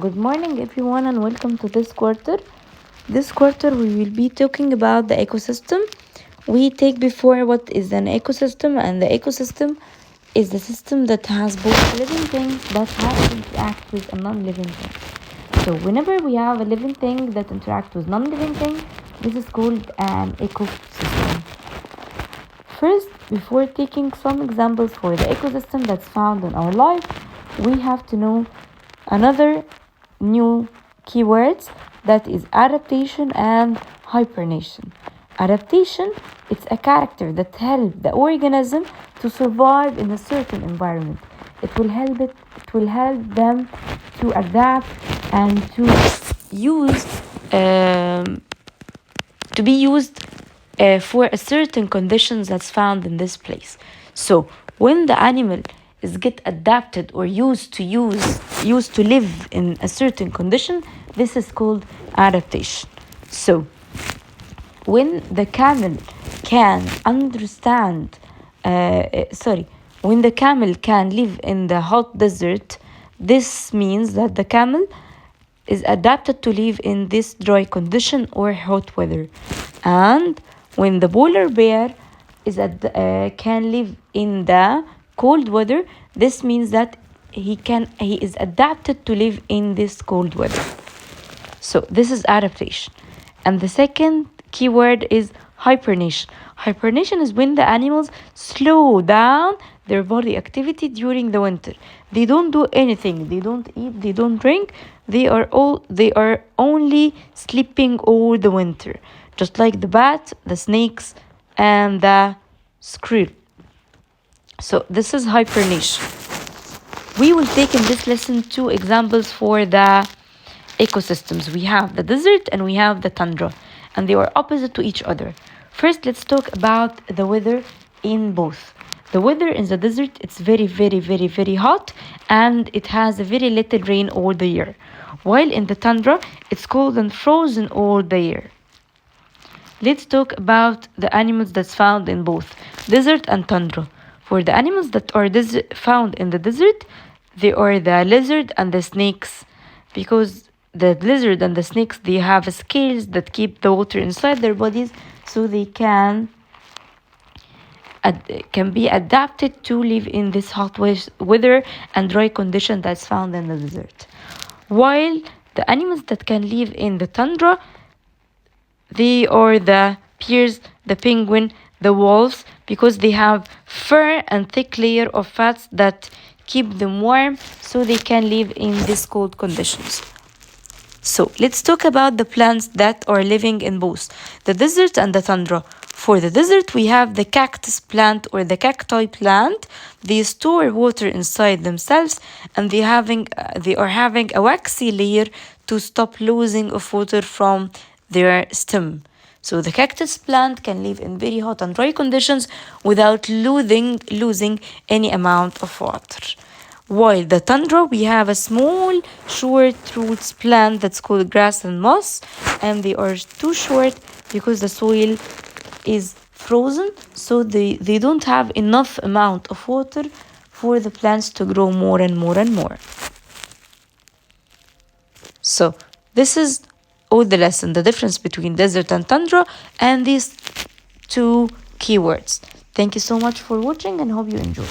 Good morning, everyone, and welcome to this quarter. This quarter, we will be talking about the ecosystem. We take before what is an ecosystem, and the ecosystem is the system that has both living things that have to interact with a non-living thing. So, whenever we have a living thing that interacts with non-living thing, this is called an ecosystem. First, before taking some examples for the ecosystem that's found in our life, we have to know another new keywords, that is adaptation and hibernation. Adaptation, it's a character that helps the organism to survive in a certain environment. It will help them to adapt and to use to be used for a certain conditions that's found in this place. So when the animal is get adapted or used to live in a certain condition, this is called adaptation. So when the camel can understand when the camel can live in the hot desert, this means that the camel is adapted to live in this dry condition or hot weather. And when the polar bear can live in the cold weather, this means that he is adapted to live in this cold weather. So this is adaptation. And the second keyword is hibernation. Hibernation is when the animals slow down their body activity during the winter. They don't do anything. They don't eat. They don't drink. They are only sleeping all the winter, just like the bat, the snakes, and the squirrel. So this is hibernation. We will take in this lesson two examples for the ecosystems. We have the desert and we have the tundra, and they are opposite to each other. First, let's talk about the weather in both. The weather in the desert, it's very, very, very, very hot, and it has a very little rain all the year. While in the tundra, it's cold and frozen all the year. Let's talk about the animals that's found in both desert and tundra. For the animals that are found in the desert, they are the lizard and the snakes, because the lizard and the snakes, they have scales that keep the water inside their bodies, so they can be adapted to live in this hot weather and dry condition that's found in the desert. While the animals that can live in the tundra, they are the bears, the penguin, the wolves, because they have fur and thick layer of fats that keep them warm, so they can live in these cold conditions. So let's talk about the plants that are living in both the desert and the tundra. For the desert, we have the cactus plant or the cacti plant. They store water inside themselves, and they are having a waxy layer to stop losing of water from their stem. So the cactus plant can live in very hot and dry conditions without losing any amount of water. While the tundra, we have a small, short roots plant that's called grass and moss, and they are too short because the soil is frozen, so they don't have enough amount of water for the plants to grow more and more and more. So this is all the lesson, the difference between desert and tundra, and these two keywords. Thank you so much for watching, and hope you enjoy.